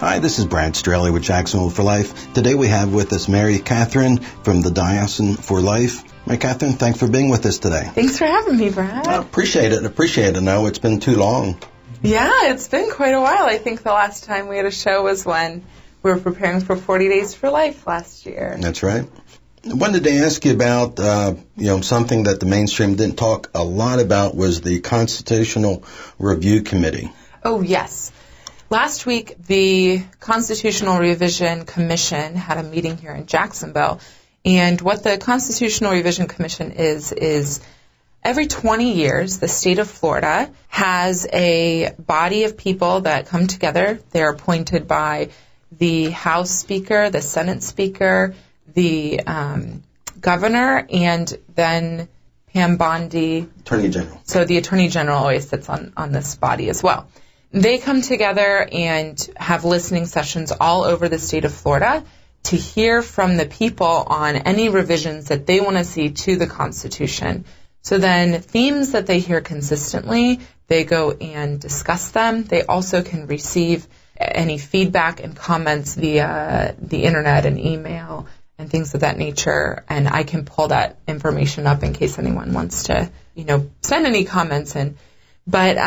Hi, this is Brad Straley with Jacksonville For Life. Today we have with us Mary Catherine from the Diocesan For Life. Mary Catherine, thanks for being with us today. Thanks for having me, Brad. I appreciate it. I know it's been too long. Yeah, it's been quite a while. I think the last time we had a show was when we were preparing for 40 Days for Life last year. That's right. I wanted to ask you about, something that the mainstream didn't talk a lot about was the Constitutional Review Committee. Oh, yes. Last week, the Constitutional Revision Commission had a meeting here in Jacksonville. And what the Constitutional Revision Commission is every 20 years, the state of Florida has a body of people that come together. They're appointed by the House Speaker, the Senate Speaker, the governor, and then Pam Bondi. Attorney General. So the Attorney General always sits on this body as well. They come together and have listening sessions all over the state of Florida to hear from the people on any revisions that they want to see to the Constitution. So then themes that they hear consistently, they go and discuss them. They also can receive any feedback and comments via the internet and email and things of that nature. And I can pull that information up in case anyone wants to, send any comments in. But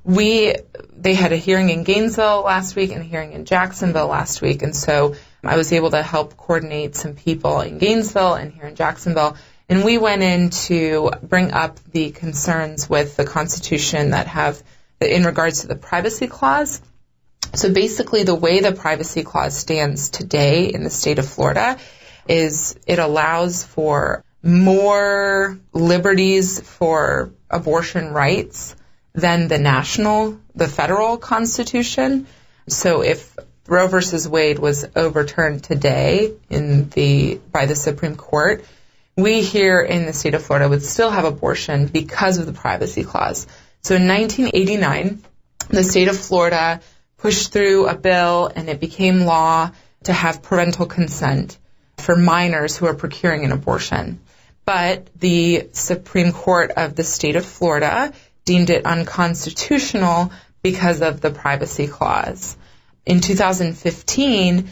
they had a hearing in Gainesville last week and a hearing in Jacksonville last week. And so I was able to help coordinate some people in Gainesville and here in Jacksonville. And we went in to bring up the concerns with the Constitution that have in regards to the Privacy Clause. So basically the way the Privacy Clause stands today in the state of Florida is it allows for more liberties for abortion rights than the federal Constitution. So if Roe versus Wade was overturned today by the Supreme Court, we here in the state of Florida would still have abortion because of the Privacy Clause. So in 1989, the state of Florida pushed through a bill and it became law to have parental consent for minors who are procuring an abortion. But the Supreme Court of the state of Florida deemed it unconstitutional because of the Privacy Clause. In 2015,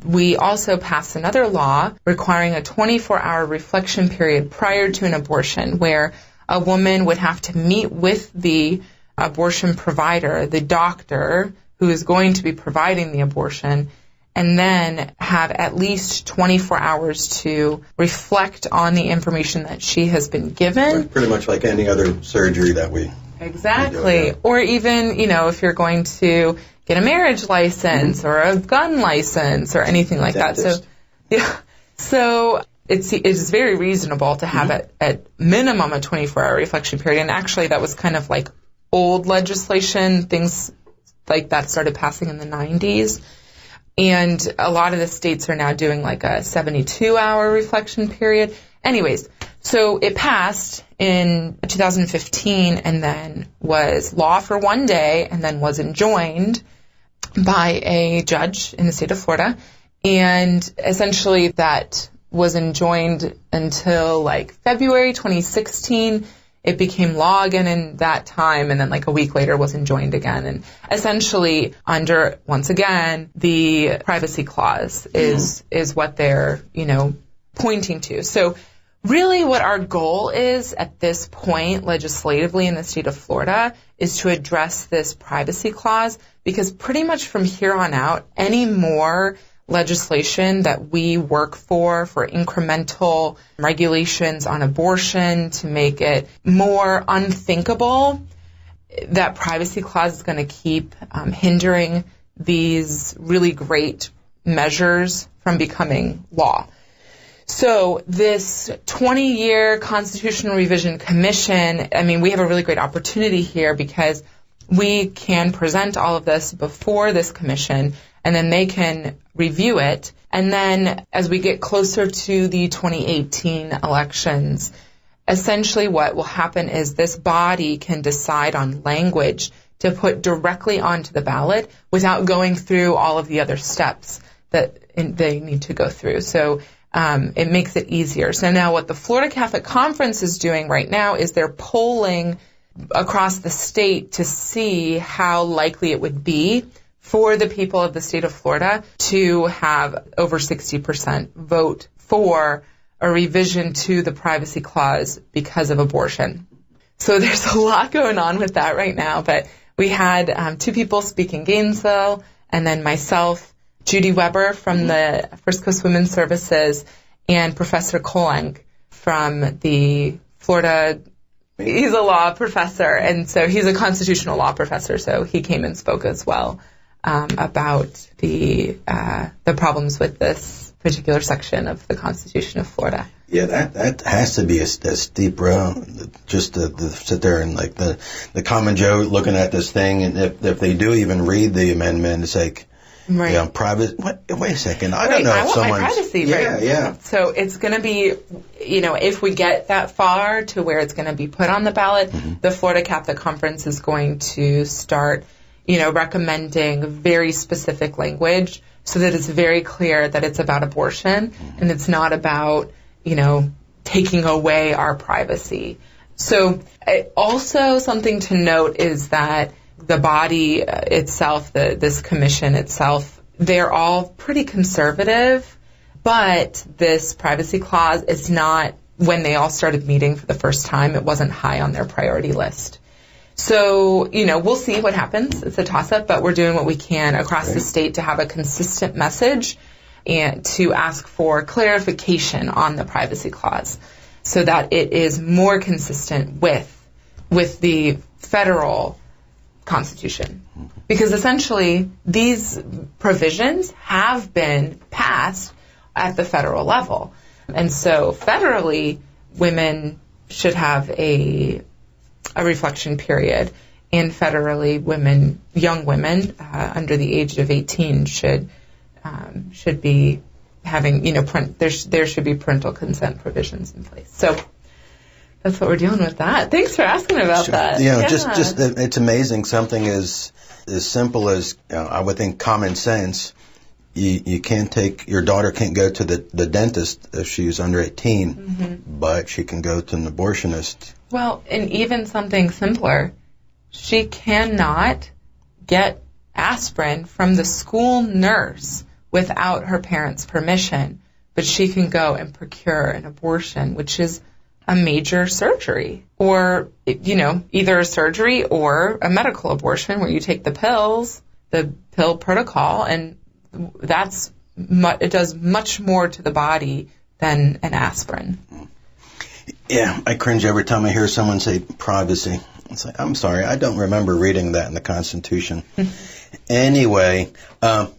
we also passed another law requiring a 24-hour reflection period prior to an abortion, where a woman would have to meet with the abortion provider, the doctor who is going to be providing the abortion, and then have at least 24 hours to reflect on the information that she has been given. Pretty much like any other surgery that we Exactly. do. Or even, if you're going to get a marriage license or a gun license or anything like that. So it's very reasonable to have at minimum a 24-hour reflection period. And actually that was kind of like old legislation. Things like that started passing in the 90s. And a lot of the states are now doing like a 72-hour reflection period. Anyways, so it passed in 2015 and then was law for one day and then was enjoined by a judge in the state of Florida. And essentially that was enjoined until like February 2016. It became law again in that time, and then like a week later was enjoined again. And essentially under, once again, the Privacy Clause is what they're, pointing to. So really what our goal is at this point legislatively in the state of Florida is to address this Privacy Clause, because pretty much from here on out, any more legislation that we work for incremental regulations on abortion to make it more unthinkable, that Privacy Clause is going to keep hindering these really great measures from becoming law. So this 20-year Constitutional Revision Commission, we have a really great opportunity here because we can present all of this before this commission, and then they can review it. And then as we get closer to the 2018 elections, essentially what will happen is this body can decide on language to put directly onto the ballot without going through all of the other steps that they need to go through. So it makes it easier. So now what the Florida Catholic Conference is doing right now is they're polling across the state to see how likely it would be for the people of the state of Florida to have over 60% vote for a revision to the privacy clause because of abortion. So there's a lot going on with that right now, but we had 2 people speak in Gainesville, and then myself, Judy Weber from the First Coast Women's Services, and Professor Koleng from the Florida. He's a law professor, and so he's a constitutional law professor, so he came and spoke as well about the problems with this particular section of the Constitution of Florida. Yeah, that has to be a steep road, just to sit there and like the common Joe looking at this thing, and if they do even read the amendment, it's like, right. Yeah, private. Wait a second, I right. don't know I if want someone's. My privacy, yeah, right? Yeah. So it's going to be, if we get that far to where it's going to be put on the ballot, the Florida Catholic Conference is going to start, recommending very specific language so that it's very clear that it's about abortion and it's not about, taking away our privacy. So also something to note is that the body itself, this commission itself, they're all pretty conservative, but this privacy clause is not, when they all started meeting for the first time, it wasn't high on their priority list. So, we'll see what happens. It's a toss-up, but we're doing what we can across the state to have a consistent message and to ask for clarification on the privacy clause so that it is more consistent with the federal Constitution. Because essentially, these provisions have been passed at the federal level. And so federally, women should have a reflection period. And federally, young women under the age of 18 should be having, there should be parental consent provisions in place. So that's what we're dealing with that. Thanks for asking about that. Just it's amazing. Something as simple as, I would think, common sense. You can't your daughter can't go to the dentist if she's under 18, but she can go to an abortionist. Well, and even something simpler, she cannot get aspirin from the school nurse without her parents' permission, but she can go and procure an abortion, which is a major surgery, or, either a surgery or a medical abortion where you take the pills, the pill protocol, and it does much more to the body than an aspirin. Yeah, I cringe every time I hear someone say privacy. It's like, I'm sorry, I don't remember reading that in the Constitution. Anyway, I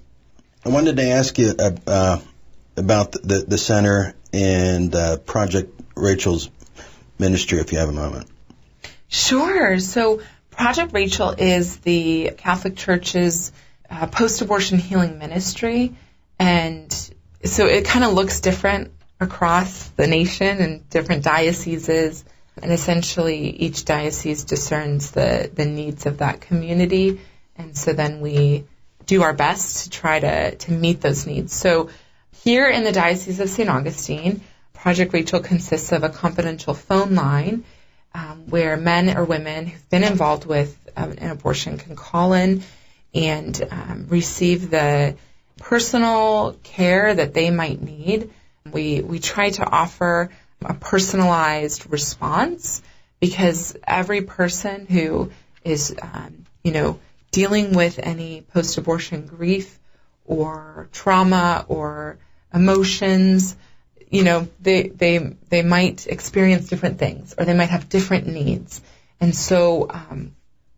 wanted to ask you about the center and Project Rachael's ministry, if you have a moment. Sure. So Project Rachael is the Catholic Church's post-abortion healing ministry, and so it kind of looks different across the nation and different dioceses, and essentially each diocese discerns the needs of that community, and so then we do our best to try to meet those needs. So here in the Diocese of St. Augustine, Project Rachael consists of a confidential phone line where men or women who've been involved with an abortion can call in and receive the personal care that they might need. We try to offer a personalized response because every person who is, dealing with any post-abortion grief or trauma or emotions, they might experience different things or they might have different needs. And so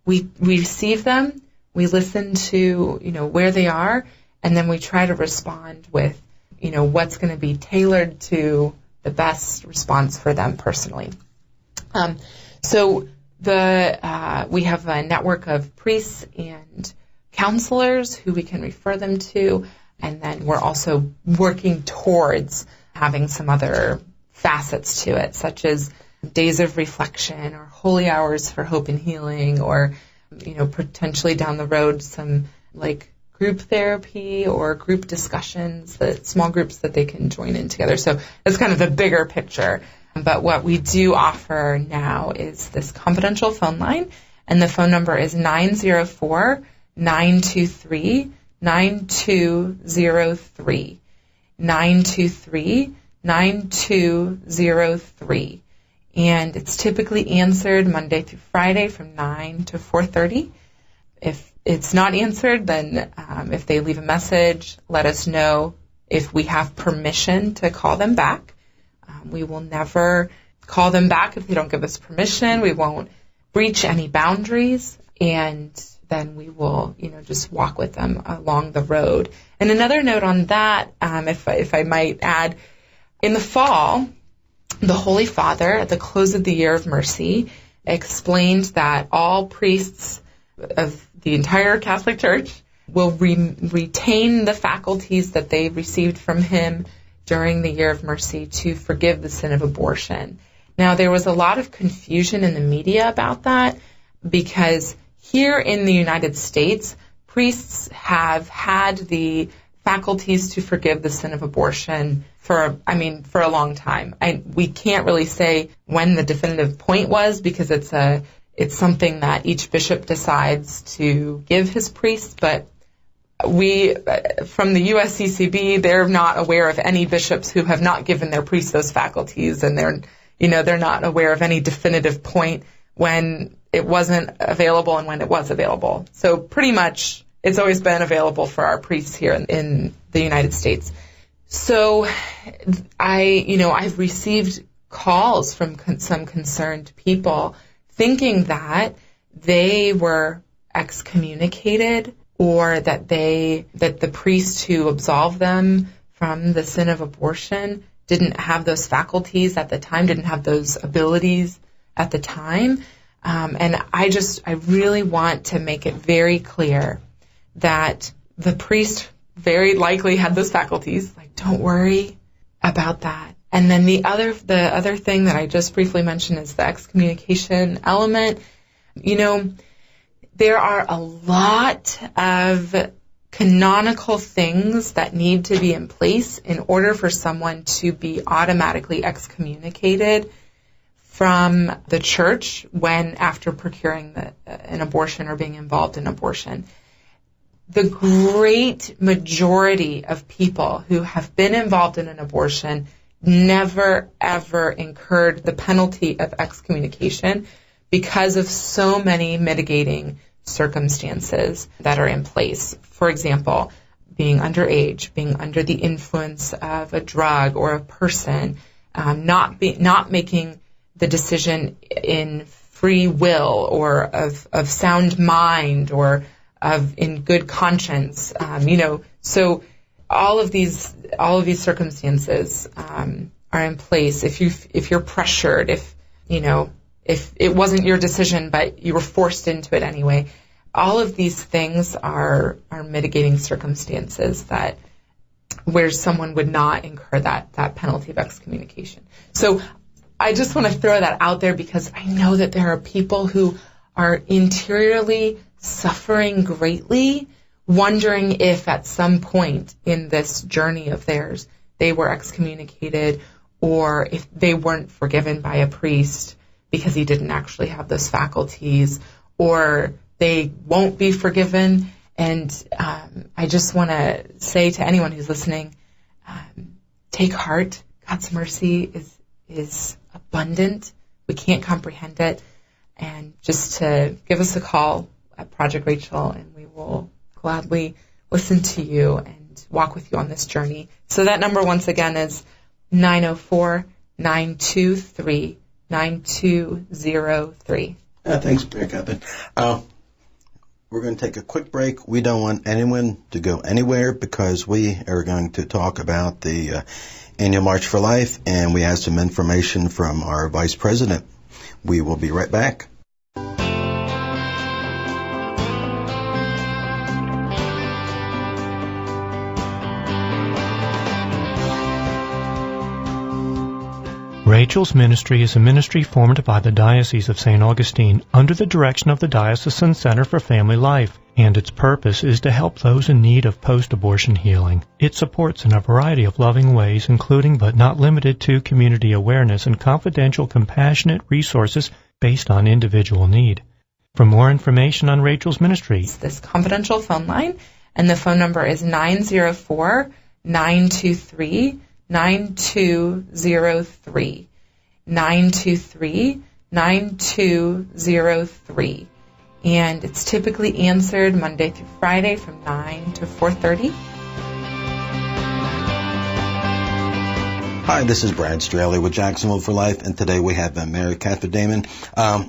we receive them, we listen to, where they are, and then we try to respond with, what's going to be tailored to the best response for them personally. So we have a network of priests and counselors who we can refer them to, and then we're also working towards having some other facets to it, such as days of reflection or holy hours for hope and healing, or potentially down the road some like group therapy or group discussions, small groups that they can join in together. So that's kind of the bigger picture. But what we do offer now is this confidential phone line, and the phone number is 904-969-8255. 923-9203. 923-9203. And it's typically answered Monday through Friday from 9 to 4:30. If it's not answered, then if they leave a message, let us know if we have permission to call them back. We will never call them back if they don't give us permission. We won't breach any boundaries, and then we will, just walk with them along the road. And another note on that, if I might add, in the fall, the Holy Father, at the close of the Year of Mercy, explained that all priests of the entire Catholic Church will retain the faculties that they received from him during the Year of Mercy to forgive the sin of abortion. Now, there was a lot of confusion in the media about that, because here in the United States, priests have had the faculties to forgive the sin of abortion for a long time. We can't really say when the definitive point was, because it's something that each bishop decides to give his priests, but we, from the USCCB, they're not aware of any bishops who have not given their priests those faculties, and they're not aware of any definitive point when it wasn't available and when it was available. So pretty much it's always been available for our priests here in the United States. So I've received calls from some concerned people thinking that they were excommunicated, or that the priest who absolved them from the sin of abortion didn't have those faculties at the time, didn't have those abilities at the time. And I really want to make it very clear that the priest very likely had those faculties. Like, don't worry about that. And then the other thing that I just briefly mentioned is the excommunication element. There are a lot of canonical things that need to be in place in order for someone to be automatically excommunicated from the church after procuring an abortion or being involved in abortion. The great majority of people who have been involved in an abortion never, ever incurred the penalty of excommunication because of so many mitigating circumstances that are in place. For example, being underage, being under the influence of a drug or a person, not making the decision in free will or of sound mind or in good conscience. So all of these circumstances are in place. If you're pressured, if it wasn't your decision, but you were forced into it anyway, all of these things are mitigating circumstances where someone would not incur that penalty of excommunication. So I just want to throw that out there, because I know that there are people who are interiorly suffering greatly, wondering if at some point in this journey of theirs they were excommunicated, or if they weren't forgiven by a priest because he didn't actually have those faculties, or they won't be forgiven. And I just want to say to anyone who's listening, take heart. God's mercy is abundant. We can't comprehend it. And just to give us a call at Project Rachael, and we will gladly listen to you and walk with you on this journey. So that number, once again, is 904-923-9203. Thanks, Catherine. We're going to take a quick break. We don't want anyone to go anywhere, because we are going to talk about the Annual March for Life, and we have some information from our Vice President. We will be right back. Rachael's ministry is a ministry formed by the Diocese of St. Augustine under the direction of the Diocesan For Family Life, and its purpose is to help those in need of post-abortion healing. It supports in a variety of loving ways, including but not limited to community awareness and confidential, compassionate resources based on individual need. For more information on Rachael's ministry, It's this confidential phone line, and the phone number is 904-923-9203. 923-9203. And it's typically answered Monday through Friday from 9 to 4:30. Hi, this is Brad Straley with Jacksonville For Life, and today we have Mary Catherine Damon.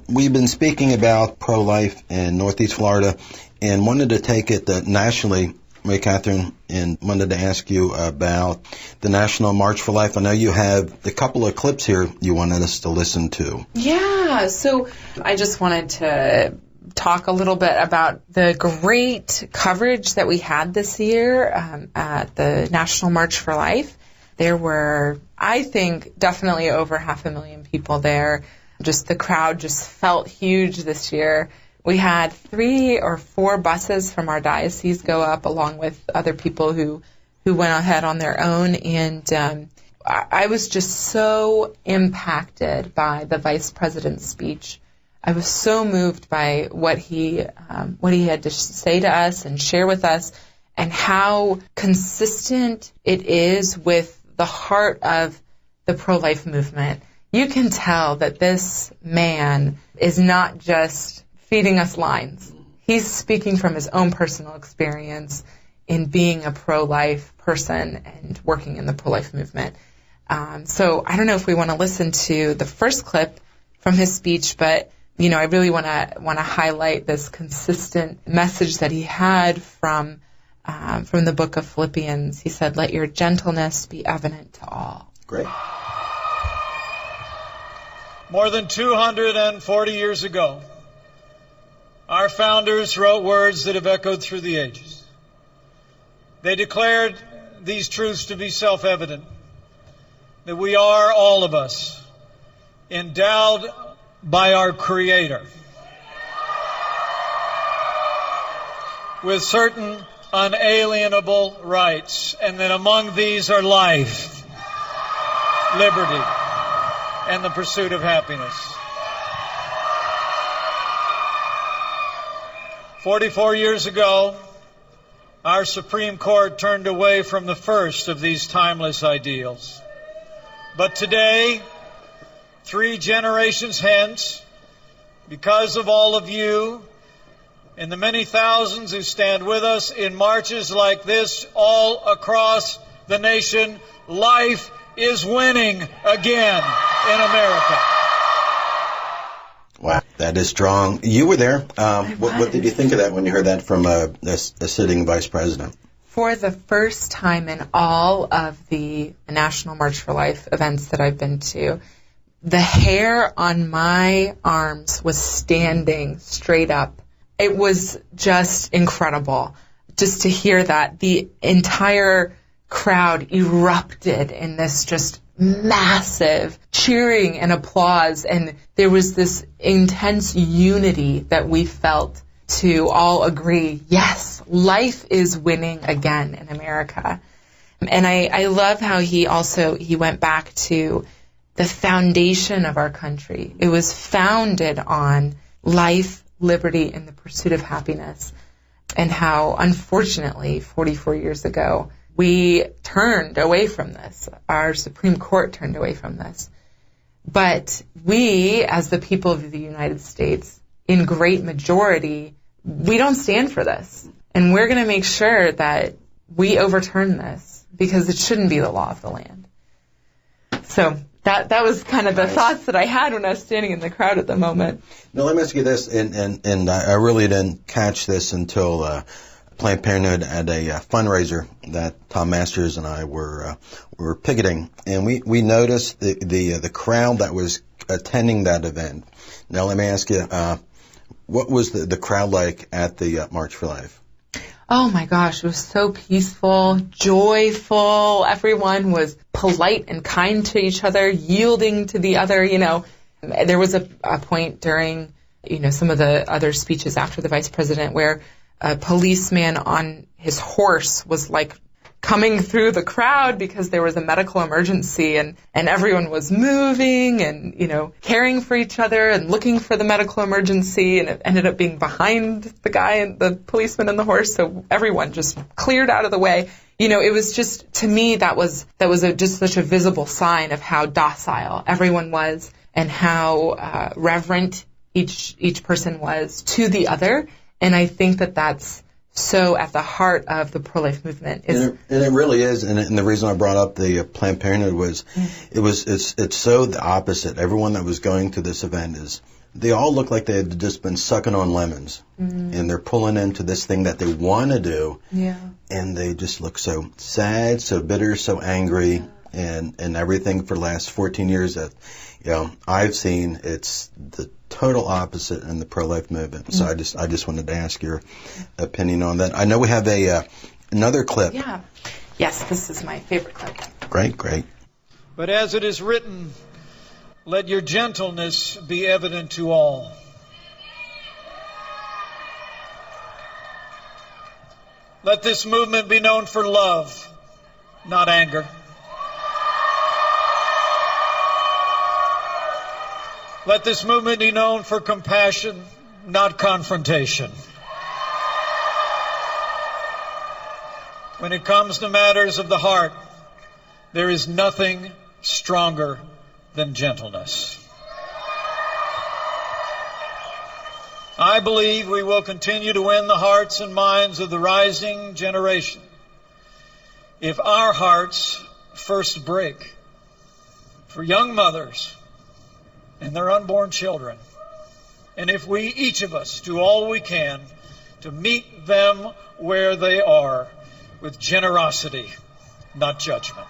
We've been speaking about pro-life in Northeast Florida and wanted to take it nationally, Mary Catherine, and wanted to ask you about the National March for Life. I know you have a couple of clips here you wanted us to listen to. Yeah, so I just wanted to talk a little bit about the great coverage that we had this year at the National March for Life. There were, I think, definitely over 500,000 people there. Just the crowd just felt huge this year. We had 3 or 4 buses from our diocese go up, along with other people who went ahead on their own. And I was just so impacted by the Vice President's speech. I was so moved by what he had to say to us and share with us, and how consistent it is with the heart of the pro-life movement. You can tell that this man is not just feeding us lines. He's speaking from his own personal experience in being a pro-life person and working in the pro-life movement. So I don't know if we want to listen to the first clip from his speech, but I really want to highlight this consistent message that he had from the book of Philippians. He said, "Let your gentleness be evident to all." Great. More than 240 years ago, our founders wrote words that have echoed through the ages. They declared these truths to be self-evident, that we are, all of us, endowed by our Creator with certain unalienable rights, and that among these are life, liberty, and the pursuit of happiness. 44 years ago, our Supreme Court turned away from the first of these timeless ideals. But today, 3 generations hence, because of all of you and the many thousands who stand with us in marches like this all across the nation, life is winning again in America. Wow, that is strong. You were there. What did you think of that when you heard that from a sitting vice president? For the first time in all of the National March for Life events that I've been to, the hair on my arms was standing straight up. It was just incredible just to hear that. The entire crowd erupted in this just massive cheering and applause, and there was this intense unity that we felt to all agree, yes, life is winning again in America. And I love how he went back to the foundation of our country. It was founded on life, liberty, and the pursuit of happiness, and how, unfortunately, 44 years ago, we turned away from this. Our Supreme Court turned away from this. But we, as the people of the United States, in great majority, we don't stand for this. And we're going to make sure that we overturn this, because it shouldn't be the law of the land. So that was kind of the thoughts that I had when I was standing in the crowd at the moment. Now, let me ask you this, and I really didn't catch this until Planned Parenthood had a fundraiser that Tom Masters and I were picketing, and we noticed the crowd that was attending that event. Now, let me ask you, what was the crowd like at the March for Life? Oh my gosh, it was so peaceful, joyful. Everyone was polite and kind to each other, yielding to the other, There was a point during, some of the other speeches after the vice president where a policeman on his horse was coming through the crowd because there was a medical emergency, and everyone was moving and, caring for each other and looking for the medical emergency, and it ended up being behind the guy and the policeman and the horse, so everyone just cleared out of the way. It was just, to me, that was just such a visible sign of how docile everyone was and how reverent each person was to the other. And I think that that's so at the heart of the pro-life movement. And it really is. And the reason I brought up the Planned Parenthood was, it's so the opposite. Everyone that was going to this event they all look like they had just been sucking on lemons, and they're pulling into this thing that they want to do, and they just look so sad, so bitter, so angry, and everything for the last 14 years that I've seen. It's the total opposite in the pro-life movement. So I just wanted to ask your opinion on that. I know we have another clip. Yeah. Yes, this is my favorite clip. Great. But as it is written, let your gentleness be evident to all. Let this movement be known for love, not anger. Let this movement be known for compassion, not confrontation. When it comes to matters of the heart, there is nothing stronger than gentleness. I believe we will continue to win the hearts and minds of the rising generation if our hearts first break for young mothers and their unborn children, and if we, each of us, do all we can to meet them where they are with generosity, not judgment.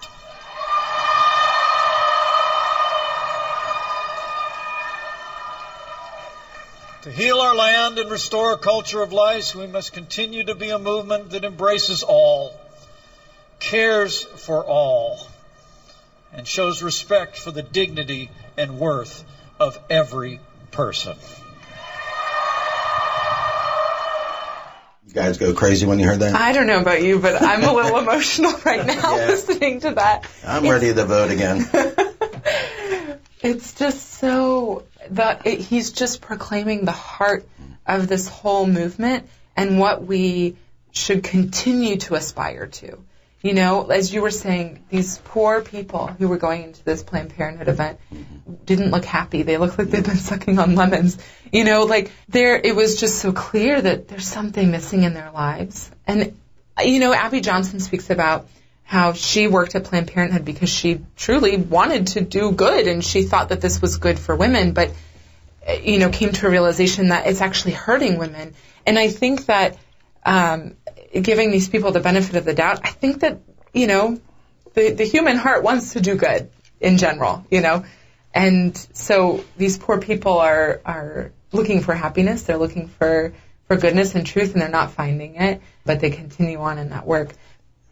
To heal our land and restore a culture of life, we must continue to be a movement that embraces all, cares for all, and shows respect for the dignity and worth of every person. You guys go crazy when you heard that? I don't know about you, but I'm a little emotional right now listening to that. I'm ready to vote again. It's just so... he's just proclaiming the heart of this whole movement and what we should continue to aspire to. As you were saying, these poor people who were going into this Planned Parenthood event didn't look happy. They looked like they've been sucking on lemons. It was just so clear that there's something missing in their lives. And, Abby Johnson speaks about how she worked at Planned Parenthood because she truly wanted to do good, and she thought that this was good for women, but, came to a realization that it's actually hurting women. And I think that giving these people the benefit of the doubt, I think that, the human heart wants to do good in general, And so these poor people are looking for happiness, they're looking for goodness and truth, and they're not finding it, but they continue on in that work.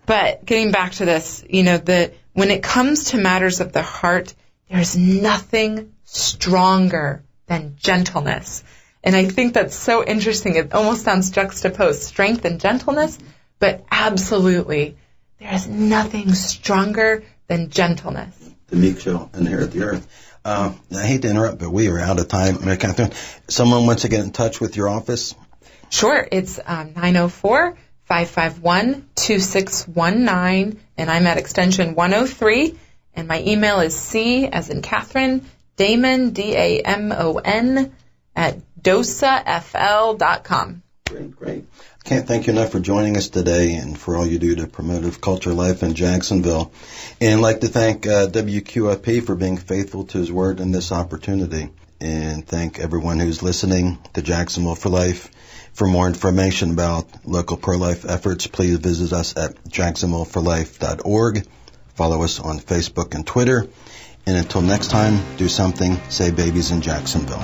But getting back to this, when it comes to matters of the heart, there's nothing stronger than gentleness. And I think that's so interesting. It almost sounds juxtaposed, strength and gentleness, but absolutely, there is nothing stronger than gentleness. The meek shall inherit the earth. I hate to interrupt, but we are out of time. Catherine, someone wants to get in touch with your office? Sure. It's 904-551-2619, and I'm at extension 103, and my email is C as in Catherine, Damon, DAMON, at docafl.com. Great. Can't thank you enough for joining us today and for all you do to promote culture life in Jacksonville. And I'd like to thank WQFP for being faithful to his word in this opportunity. And thank everyone who's listening to Jacksonville For Life. For more information about local pro-life efforts, please visit us at jacksonvilleforlife.org. Follow us on Facebook and Twitter. And until next time, do something, say babies in Jacksonville.